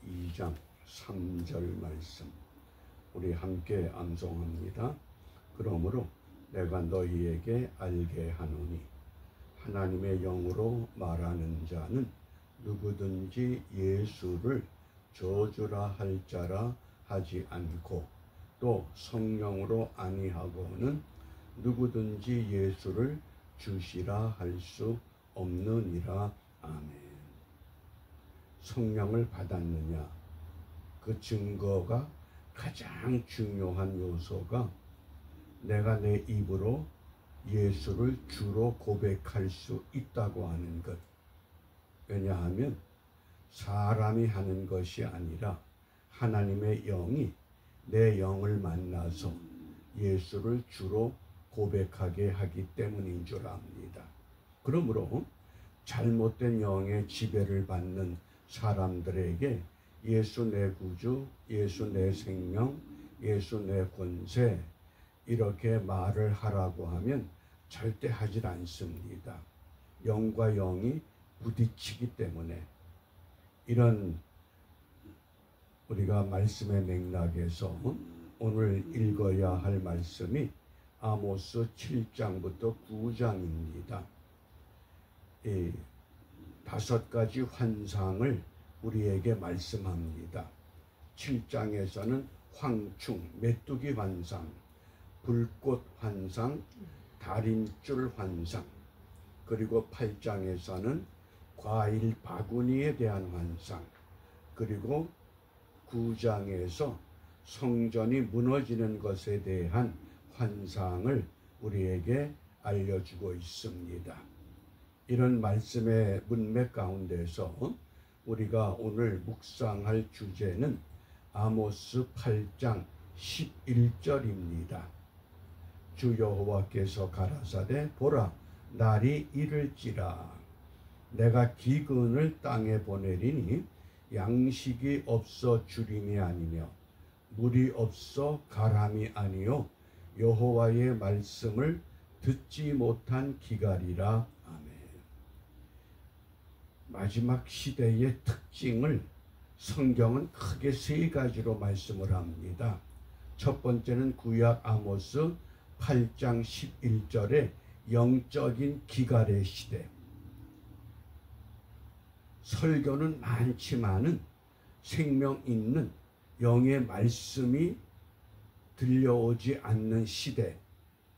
2장 3절 말씀 우리 함께 암송합니다. 그러므로 내가 너희에게 알게 하노니 하나님의 영으로 말하는 자는 누구든지 예수를 저주라 할 자라 하지 않고 또 성령으로 아니하고는 누구든지 예수를 주시라 할 수 없느니라. 아멘. 성령을 받았느냐, 그 증거가 가장 중요한 요소가 내가 내 입으로 예수를 주로 고백할 수 있다고 하는 것. 왜냐하면 사람이 하는 것이 아니라 하나님의 영이 내 영을 만나서 예수를 주로 고백하게 하기 때문인 줄 압니다. 그러므로 잘못된 영의 지배를 받는 사람들에게 예수 내 구주, 예수 내 생명, 예수 내 권세 이렇게 말을 하라고 하면 절대 하질 않습니다. 영과 영이 부딪히기 때문에. 이런 우리가 말씀의 맥락에서 오늘 읽어야 할 말씀이 아모스 7장부터 9장입니다. 이 5가지 환상을 우리에게 말씀합니다. 7장에서는 황충, 메뚜기 환상, 불꽃 환상, 달인줄 환상, 그리고 8장에서는 과일 바구니에 대한 환상, 그리고 9장에서 성전이 무너지는 것에 대한 환상을 우리에게 알려주고 있습니다. 이런 말씀의 문맥 가운데서 우리가 오늘 묵상할 주제는 아모스 8장 11절입니다. 주 여호와께서 가라사대 보라 날이 이를지라 내가 기근을 땅에 보내리니 양식이 없어 주림이 아니며 물이 없어 가람이 아니요 여호와의 말씀을 듣지 못한 기갈이라. 마지막 시대의 특징을 성경은 크게 3가지로 말씀을 합니다. 첫 번째는 구약 아모스 8장 11절의 영적인 기갈의 시대. 설교는 많지만은 생명 있는 영의 말씀이 들려오지 않는 시대.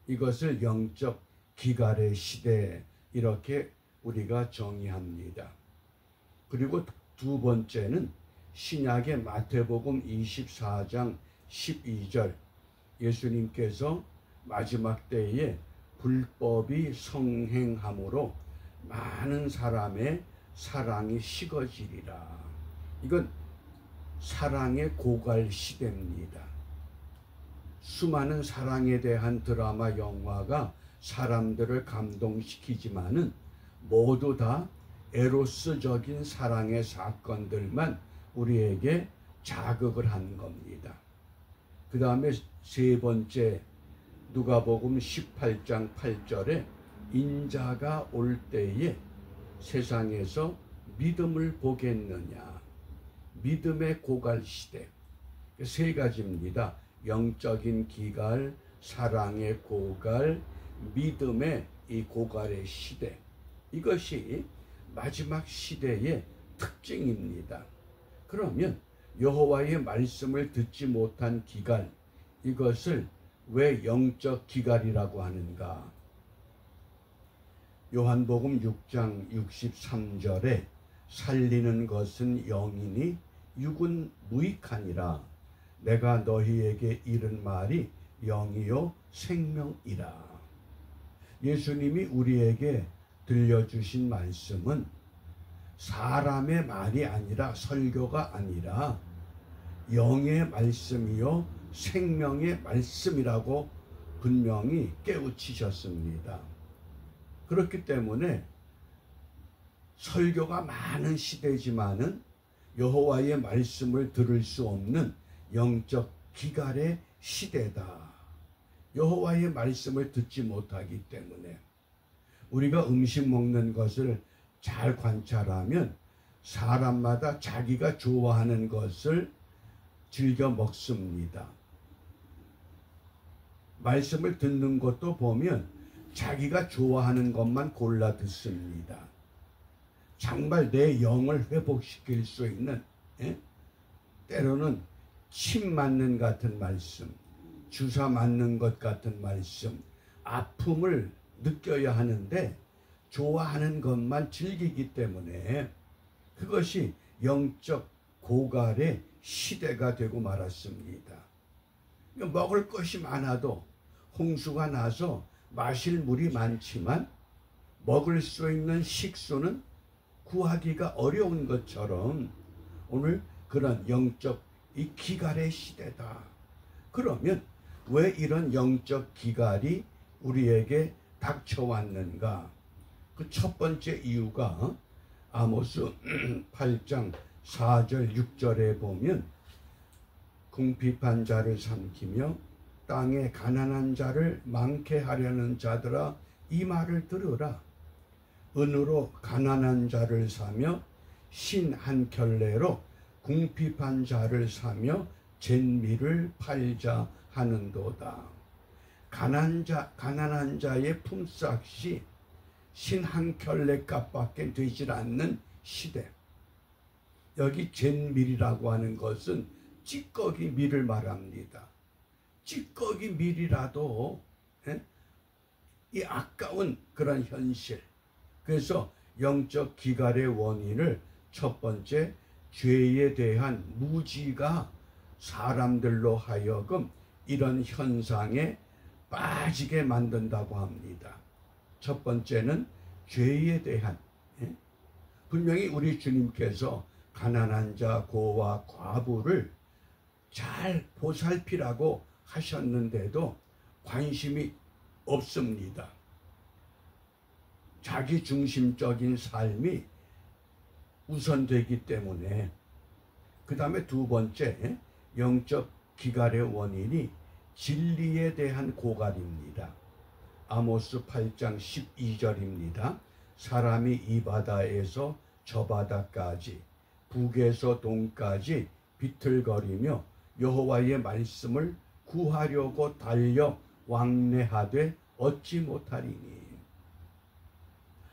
이것을 영적 기갈의 시대 이렇게 우리가 정의합니다. 그리고 두 번째는 신약의 마태복음 24장 12절 예수님께서 마지막 때에 불법이 성행함으로 많은 사람의 사랑이 식어지리라. 이건 사랑의 고갈 시대입니다. 수많은 사랑에 대한 드라마 영화가 사람들을 감동시키지만은 모두 다 에로스적인 사랑의 사건들만 우리에게 자극을 하는 겁니다. 그 다음에 3번째 누가복음 18장 8절에 인자가 올 때에 세상에서 믿음을 보겠느냐. 믿음의 고갈 시대. 3가지입니다. 영적인 기갈, 사랑의 고갈, 믿음의 이 고갈의 시대. 이것이 마지막 시대의 특징입니다. 그러면 여호와의 말씀을 듣지 못한 기갈, 이것을 왜 영적 기갈이라고 하는가? 요한복음 6장 63절에 살리는 것은 영이니 육은 무익하니라. 내가 너희에게 이른 말이 영이요 생명이라. 예수님이 우리에게 들려주신 말씀은 사람의 말이 아니라 설교가 아니라 영의 말씀이요 생명의 말씀이라고 분명히 깨우치셨습니다. 그렇기 때문에 설교가 많은 시대지만은 여호와의 말씀을 들을 수 없는 영적 기갈의 시대다. 여호와의 말씀을 듣지 못하기 때문에 우리가 음식 먹는 것을 잘 관찰하면 사람마다 자기가 좋아하는 것을 즐겨 먹습니다. 말씀을 듣는 것도 보면 자기가 좋아하는 것만 골라 듣습니다. 정말 내 영을 회복시킬 수 있는, 때로는 침 맞는 같은 말씀, 주사 맞는 것 같은 말씀, 아픔을 느껴야 하는데 좋아하는 것만 즐기기 때문에 그것이 영적 고갈의 시대가 되고 말았습니다. 먹을 것이 많아도 홍수가 나서 마실 물이 많지만 먹을 수 있는 식수는 구하기가 어려운 것처럼 오늘 그런 영적 이 기갈의 시대다. 그러면 왜 이런 영적 기갈이 우리에게 닥쳐왔는가? 그 첫 번째 이유가 아모스 8장 4절 6절에 보면 궁핍한 자를 삼키며 땅에 가난한 자를 많게 하려는 자들아 이 말을 들으라. 은으로 가난한 자를 사며 신 한 켤레로 궁핍한 자를 사며 잿밀을 팔자 하는도다. 가난한 자의 품삯이 신 한 켤레 값밖에 되질 않는 시대. 여기 잿밀이라고 하는 것은 찌꺼기 밀을 말합니다. 찌꺼기 밀이라도 이 아까운 그런 현실. 그래서 영적 기갈의 원인을 첫 번째 죄에 대한 무지가 사람들로 하여금 이런 현상에 빠지게 만든다고 합니다. 첫 번째는 죄에 대한, 분명히 우리 주님께서 가난한 자, 고와 과부를 잘 보살피라고 하셨는데도 관심이 없습니다. 자기 중심적인 삶이 우선되기 때문에. 그 다음에 두 번째 영적 기갈의 원인이 진리에 대한 고갈입니다. 아모스 8장 12절입니다. 사람이 이 바다에서 저 바다까지 북에서 동까지 비틀거리며 여호와의 말씀을 구하려고 달려 왕래하되 얻지 못하리니.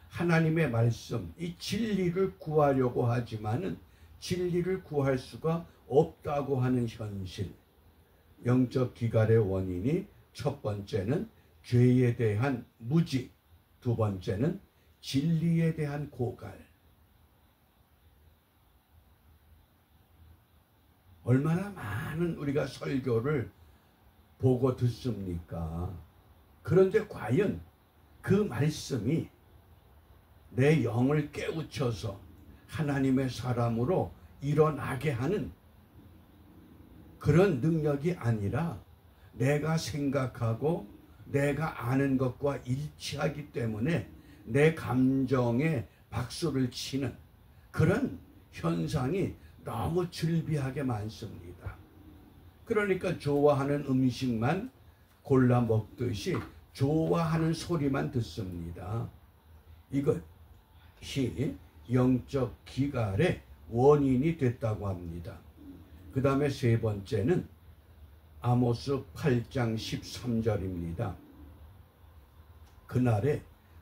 하나님의 말씀, 이 진리를 구하려고 하지만은 진리를 구할 수가 없다고 하는 현실. 영적 기갈의 원인이 첫 번째는 죄에 대한 무지, 두 번째는 진리에 대한 고갈. 얼마나 많은 우리가 설교를 보고 듣습니까? 그런데 과연 그 말씀이 내 영을 깨우쳐서 하나님의 사람으로 일어나게 하는 그런 능력이 아니라 내가 생각하고 내가 아는 것과 일치하기 때문에 내 감정에 박수를 치는 그런 현상이 너무 즐비하게 많습니다. 그러니까 좋아하는 음식만 골라 먹듯이 좋아하는 소리만 듣습니다. 이것이 영적 기갈의 원인이 됐다고 합니다. 그 다음에 세 번째는 아모스 8장 13절입니다. 그날에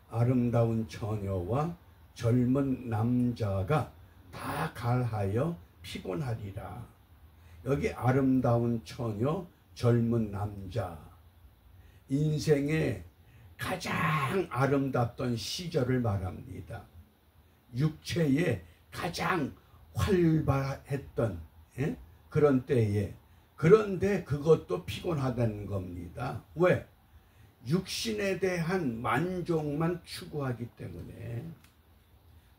아름다운 처녀와 젊은 남자가 다 갈하여 피곤하리라. 여기 아름다운 처녀, 젊은 남자, 인생의 가장 아름답던 시절을 말합니다. 육체에 가장 활발했던 그런 때에, 그런데 그것도 피곤하다는 겁니다. 왜? 육신에 대한 만족만 추구하기 때문에,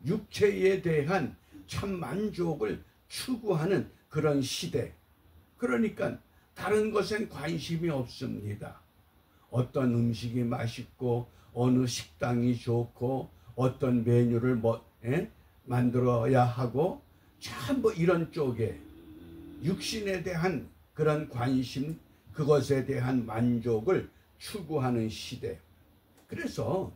육체에 대한 참 만족을 추구하는 그런 시대. 그러니까 다른 것엔 관심이 없습니다. 어떤 음식이 맛있고 어느 식당이 좋고 어떤 메뉴를 만들어야 하고 전부 이런 쪽에 육신에 대한 그런 관심, 그것에 대한 만족을 추구하는 시대. 그래서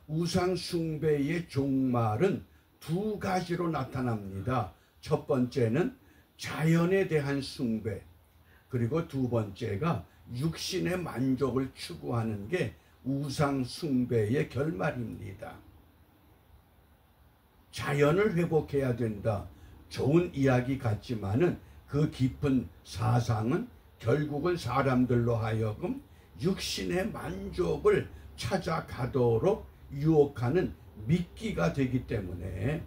우상 숭배의 종말은 두 가지로 나타납니다. 첫 번째는 자연에 대한 숭배, 그리고 두 번째가 육신의 만족을 추구하는 게 우상 숭배의 결말입니다. 자연을 회복해야 된다. 좋은 이야기 같지만은 그 깊은 사상은 결국은 사람들로 하여금 육신의 만족을 찾아가도록 유혹하는 미끼가 되기 때문에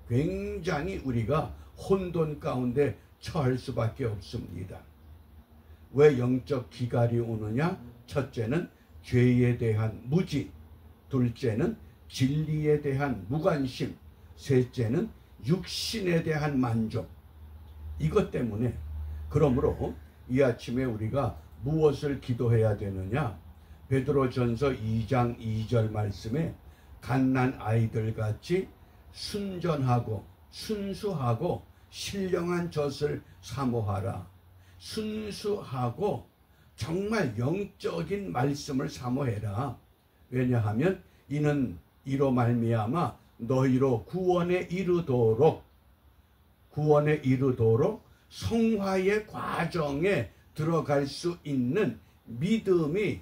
굉장히 우리가 혼돈 가운데 처할 수밖에 없습니다. 왜 영적 기갈이 오느냐? 첫째는 죄에 대한 무지, 둘째는 진리에 대한 무관심, 셋째는 육신에 대한 만족. 이것 때문에 그러므로 이 아침에 우리가 무엇을 기도해야 되느냐? 베드로전서 2장 2절 말씀에 갓난 아이들 같이 순전하고 순수하고 신령한 젖을 사모하라. 순수하고 정말 영적인 말씀을 사모해라. 왜냐하면 이는 이로 말미암아 너희로 구원에 이르도록 성화의 과정에 들어갈 수 있는 믿음이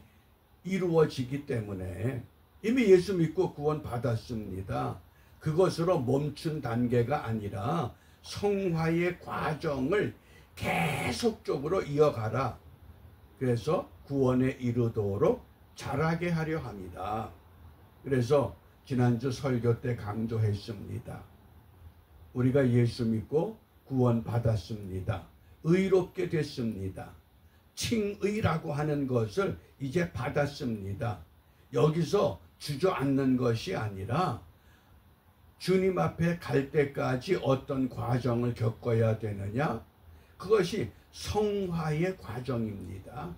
이루어지기 때문에 이미 예수 믿고 구원 받았습니다. 그것으로 멈춘 단계가 아니라 성화의 과정을 계속적으로 이어가라. 그래서 구원에 이르도록 자라게 하려 합니다. 그래서 지난주 설교 때 강조했습니다. 우리가 예수 믿고 구원 받았습니다. 의롭게 됐습니다. 칭의라고 하는 것을 이제 받았습니다. 여기서 주저앉는 것이 아니라 주님 앞에 갈 때까지 어떤 과정을 겪어야 되느냐? 그것이 성화의 과정입니다.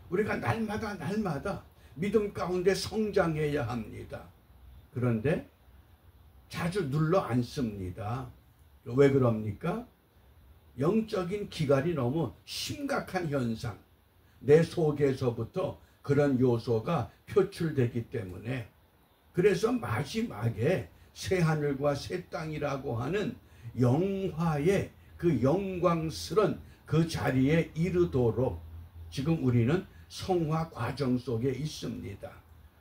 우리가 날마다 믿음 가운데 성장해야 합니다. 그런데 자주 눌러 앉습니다. 왜 그럽니까? 영적인 기갈이 너무 심각한 현상, 내 속에서부터 그런 요소가 표출되기 때문에, 그래서 마지막에 새하늘과 새 땅이라고 하는 영화의 그 영광스런 그 자리에 이르도록 지금 우리는 성화 과정 속에 있습니다.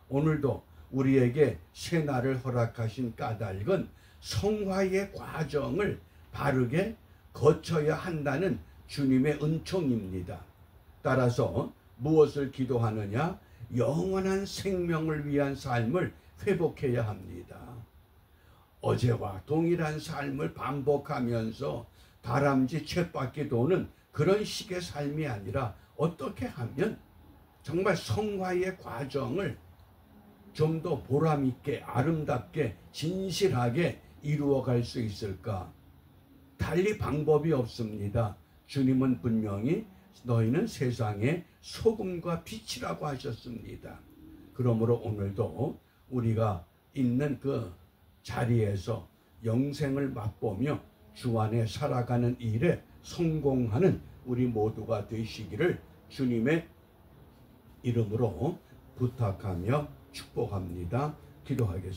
오늘도 우리에게 새날을 허락하신 까닭은 성화의 과정을 바르게 거쳐야 한다는 주님의 은총입니다. 따라서 무엇을 기도하느냐? 영원한 생명을 위한 삶을 회복해야 합니다. 어제와 동일한 삶을 반복하면서 다람쥐 쳇바퀴 도는 그런 식의 삶이 아니라 어떻게 하면 정말 성화의 과정을 좀 더 보람있게, 아름답게, 진실하게 이루어갈 수 있을까? 달리 방법이 없습니다. 주님은 분명히 너희는 세상의 소금과 빛이라고 하셨습니다. 그러므로 오늘도 우리가 있는 그 자리에서 영생을 맛보며 주 안에 살아가는 일에 성공하는 우리 모두가 되시기를 주님의 이름으로 부탁하며 축복합니다. 기도하겠습니다.